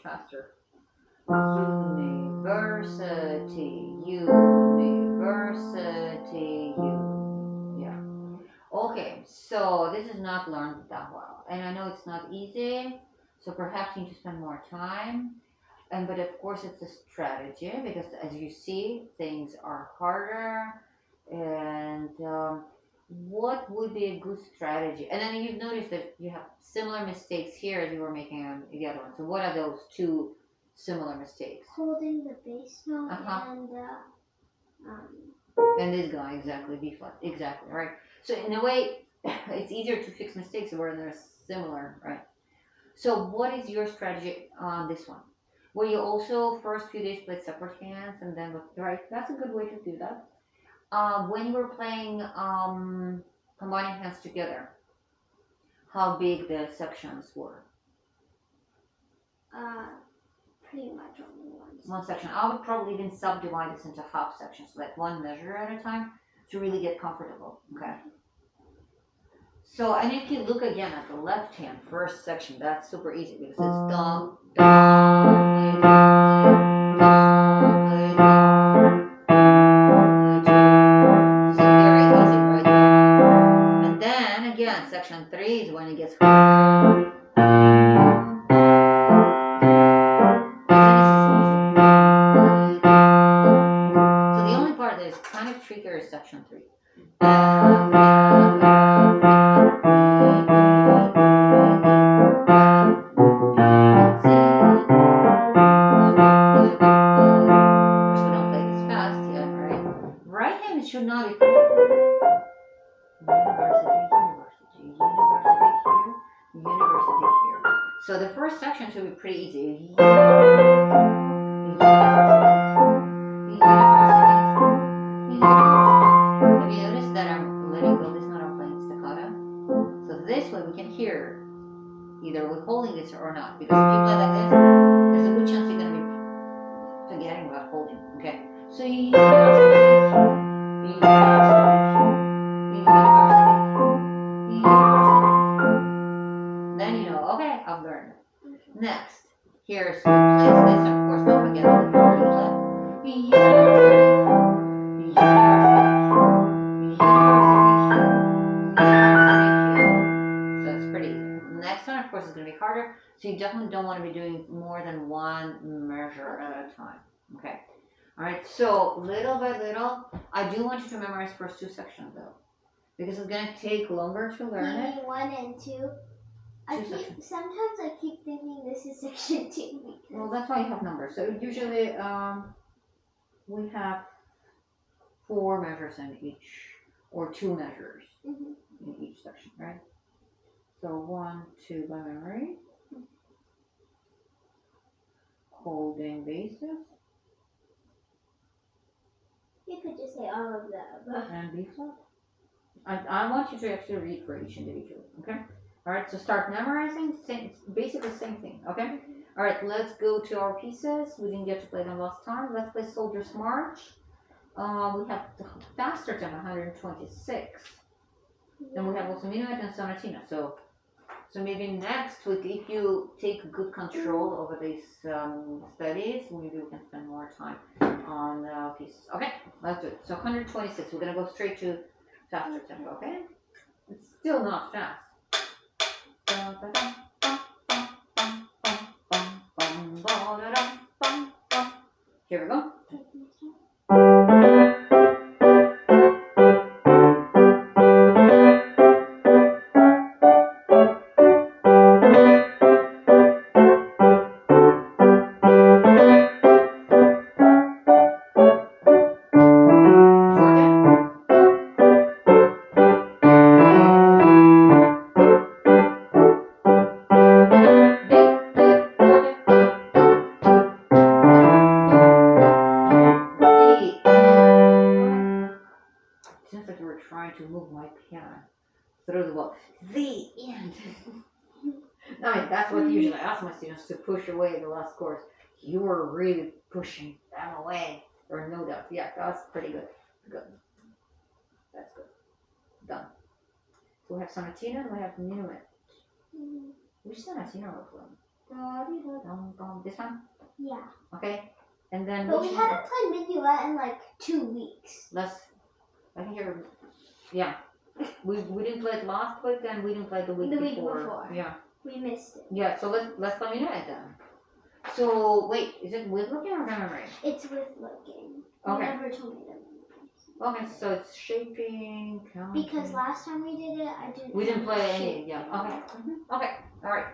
faster. University, university, yeah. Okay, so this is not learned that well, and I know it's not easy, so perhaps you need to spend more time. And but of course, it's a strategy because as you see, things are harder. And what would be a good strategy? And then you've noticed that you have similar mistakes here as you were making on the other one. So what are those two similar mistakes? Holding the bass note um, and this guy, exactly, B flat, exactly, right? So in a way, it's easier to fix mistakes where they're similar, right? So what is your strategy on this one? Will you also first few days play separate hands and then right? That's a good way to do that. When you were playing combining hands together, how big the sections were? Pretty much only one section. I would probably even subdivide this into half sections, like one measure at a time, to really get comfortable. Okay. So, and if you look again at the left hand first section, that's super easy because it's dum, dum, so very easy, right? And then again, section 3 is when it gets harder. So the only part that is kind of trickier is section 3. Should not be university here. So the first section should be pretty easy. Have you noticed that I'm letting go this note, I'm playing staccato? So this way we can hear either we're holding this or not. Because if you play like this, there's a good chance you're going to be forgetting about holding. Okay? So then you know, okay, I've learned. Next, here's who plays this. Of course, don't forget all the words So it's pretty easy. Next one, of course, is going to be harder. So you definitely don't want to be doing more than one measure at a time. Okay. All right. So little by little, I do want you to memorize first two sections though, because it's going to take longer to learn it. 1 and 2. Sometimes I keep thinking this is section 2. Well, that's why you have numbers. So usually we have 4 measures in each, or 2 measures in each section, right? So 1, 2 by memory. Holding bases. You could just say all of the above. And B flat. I want you to actually read for each individual, okay? All right, so start memorizing, basically the same thing, okay? All right, let's go to our pieces. We didn't get to play them last time. Let's play Soldier's March. We have the faster time, 126. Then we have also Minuet and Sonatina. So maybe next week, if you take good control over these studies, maybe we can spend more time on pieces. Okay, let's do it. So 126, we're gonna go straight to faster tempo, okay? It's still not fast. Here we go. To move my piano through the wall. The end. I mean, that's what usually I ask my students to push away the last chords. You were really pushing them away. There are no doubts. Yeah, that's pretty good. Good. That's good. Done. So we have Sonatina and we have Minuet. Which Sonatina are we playing? This one? Yeah. Okay. And then But we haven't played Minuet in like 2 weeks. I think you're, yeah. We didn't play it last week, and we didn't play the week before. Yeah. We missed it. Yeah, so let's play Minuet then. So wait, is it with looking or memory? It's with looking. Okay. You never told me that. Okay, so it's shaping, counting. Because last time we did it, we didn't play any. Yeah. Okay. Okay. All right.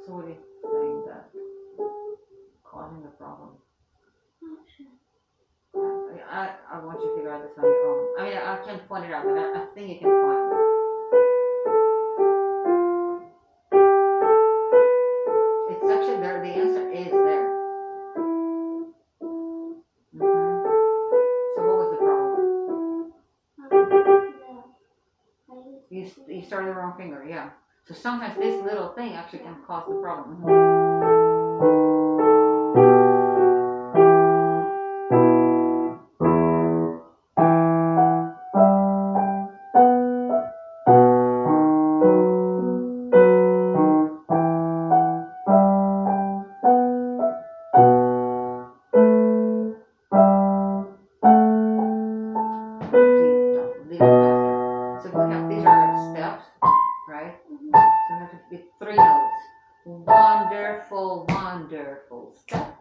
So what do you think that causing the problem? Not sure. I want you to figure out this on your own. I mean, I can point it out, but I think you can find it. It's actually there. The answer is there. So what was the problem? You started the wrong finger, yeah. So sometimes this little thing actually can cause the problem. These are steps, right? So we have to get 3 notes. Wonderful, wonderful step.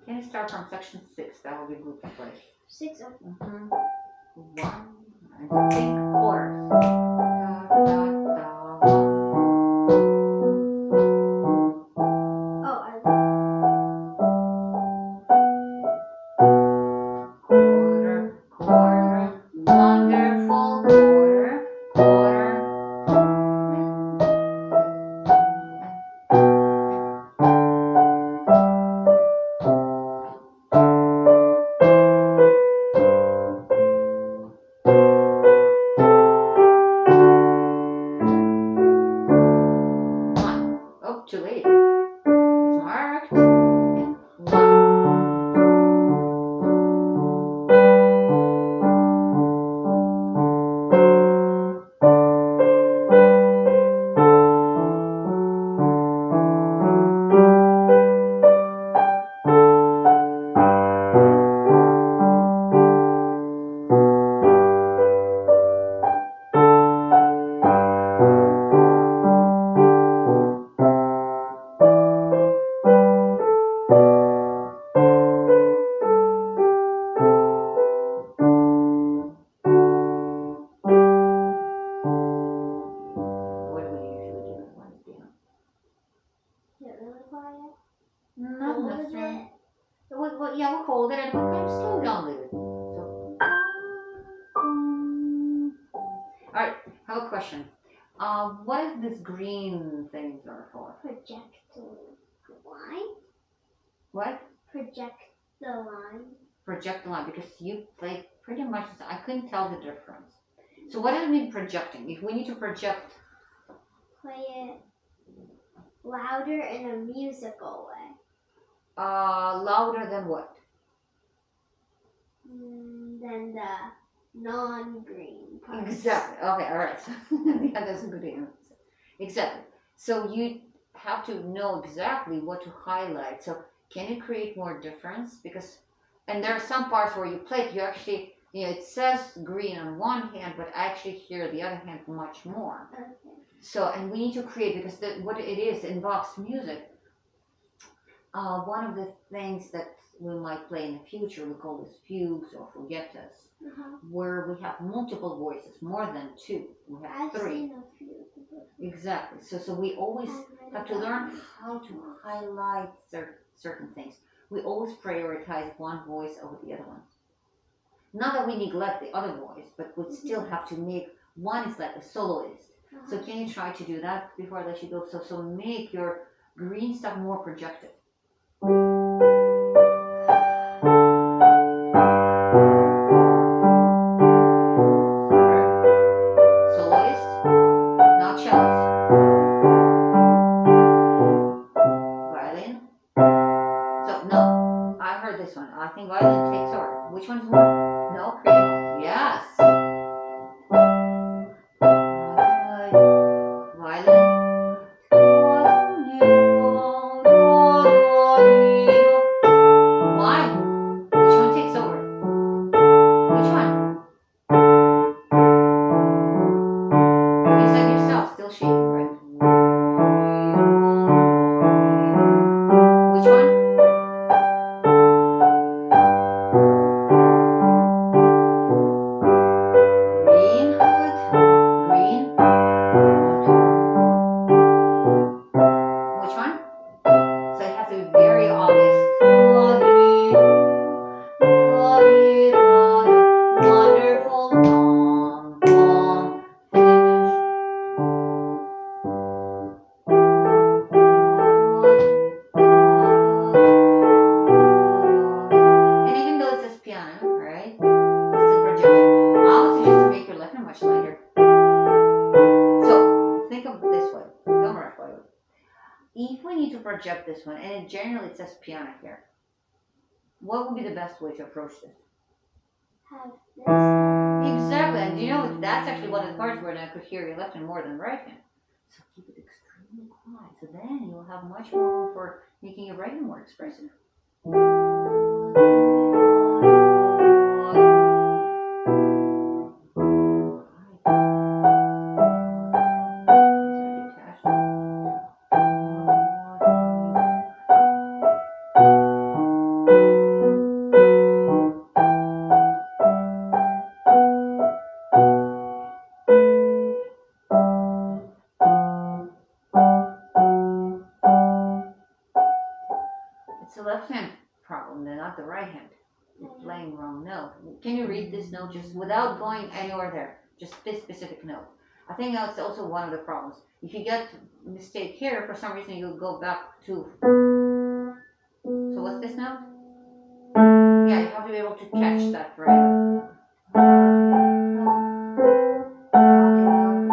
Can you start from section 6? That will be good to play. 6 of them. 1, I think quarters. Da, da, da, 1. question. What is this green things are for? Project the line. What? Project the line. Project the line, because you like pretty much. I couldn't tell the difference. So what does it mean projecting? If we need to project, Play it louder in a musical way. louder than what? Than the non-green part. Exactly. Okay. All right. So yeah, that's a good answer. Exactly. So you have to know exactly what to highlight. So can you create more difference? Because and there are some parts where you play it, you actually it says green on one hand, but I actually hear the other hand much more. Okay. So and we need to create because what it is in Vox music. One of the things that we might play in the future, we call this fugues or fuguettes, where we have multiple voices, more than two. We have I've three. seen a few. Exactly. So we always have to learn how to highlight certain things. We always prioritize one voice over the other ones. Not that we neglect the other voice, but we still have to make one is like a soloist. So can you try to do that before I let you go? So make your green stuff more projected. Soloist, not cellist. Violin. So no, I heard this one. I think violin takes over. Which one's more? No, critical. Yes. Violin. Why? Which one takes over? Which one? You said yourself, still shaking, right? Which one? Green, good. Green. Which one? So it has to be very obvious. Wonderful. And even though it's just piano, right? It's still projecting. I would suggest to make your left hand much lighter. So think of it this way. Don't rush, by the way. If we need to project this one, and it generally says piano here, what would be the best way to approach this? Have this. Exactly, and you know that's actually one of the parts where I could hear your left hand more than right hand. So keep it extremely quiet. So then you'll have much more room for making your right hand more expressive. It's a left hand problem, then not the right hand. You're playing wrong note. Can you read this note just without going anywhere there? Just this specific note. I think that's also one of the problems. If you get a mistake here, for some reason you'll go back to. So what's this note? Yeah, you have to be able to catch that right away.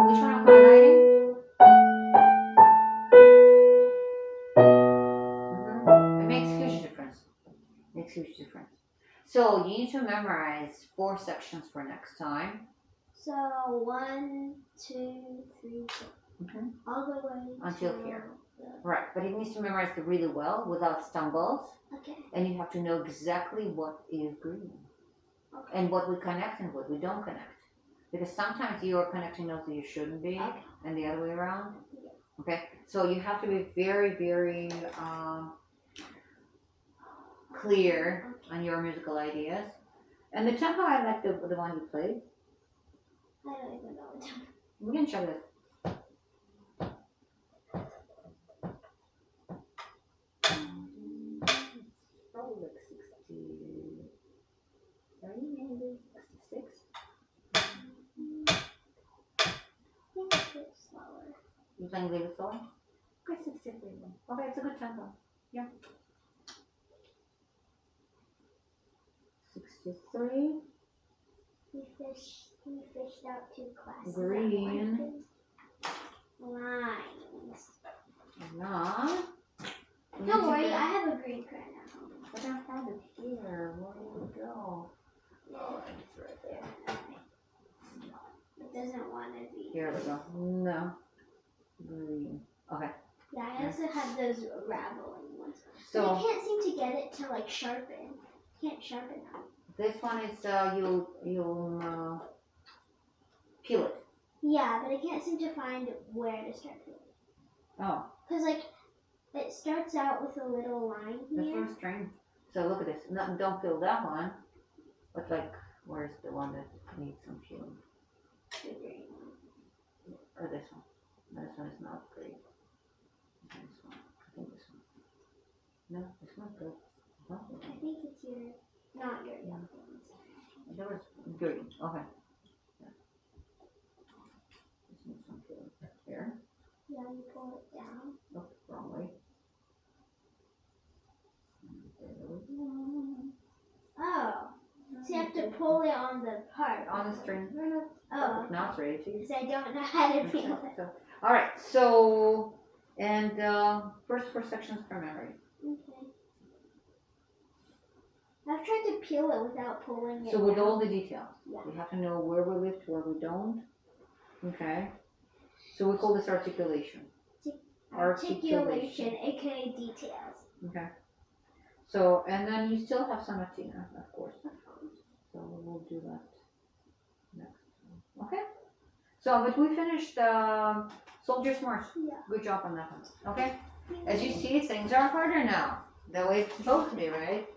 Which one am I highlighting? It makes huge difference. Makes huge difference. So you need to memorize 4 sections for next time. So 1, 2, 3, 4. All the way Until to here. Right, but it needs to memorize it really well without stumbles. Okay. And you have to know exactly what is green. Okay. And what we connect and what we don't connect. Because sometimes you are connecting notes that you shouldn't be, and the other way around. Yeah. Okay, so you have to be very, very clear on your musical ideas. And the tempo, I like the one you played. I don't even know what tempo. We can show this. Probably like 63, maybe 66. You playing Leave It Slowly? Okay, 63. Okay, it's a good tempo. Yeah. 63. We fished out 2 classes. Green. Lines. Yeah. Don't worry, I have a green crayon at home. But I have it here. Where did it go? Oh, it's right there. It doesn't want to be. Here we go. No. Green. Okay. Yeah, I also have those raveling ones. So I can't seem to get it to like sharpen. Can't sharpen them. this one is you'll peel it. Yeah, but I can't seem to find where to start peeling. Oh. Cause like it starts out with a little line This here. one's string. So look at this. No, don't peel that one. But like, where's the one that needs some peeling? The green one. Or this one. No, this one is not green. This one. I think this one. No, it's not good. No. I think it's your, not your yellow ones. There was green. Okay. Yeah. This needs some peeling. Here. Yeah, you pull it down. Oh, wrong way. There we go. Oh, so you have to pull it on the part. On the string. Oh, Now it's ready to use. because I don't know how to peel it. So, all right. So, and first 4 sections from memory. Okay. I've tried to peel it without pulling it So with down. all the details, Yeah. we have to know where we lift, where we don't. Okay. So we call this articulation. Articulation, aka details. Okay. So, and then you still have some Athena, of course. So we'll do that next. Okay. So, but we finished Soldier's March. Yeah. Good job on that one. Okay. As you see, things are harder now. The way it's supposed to be, right?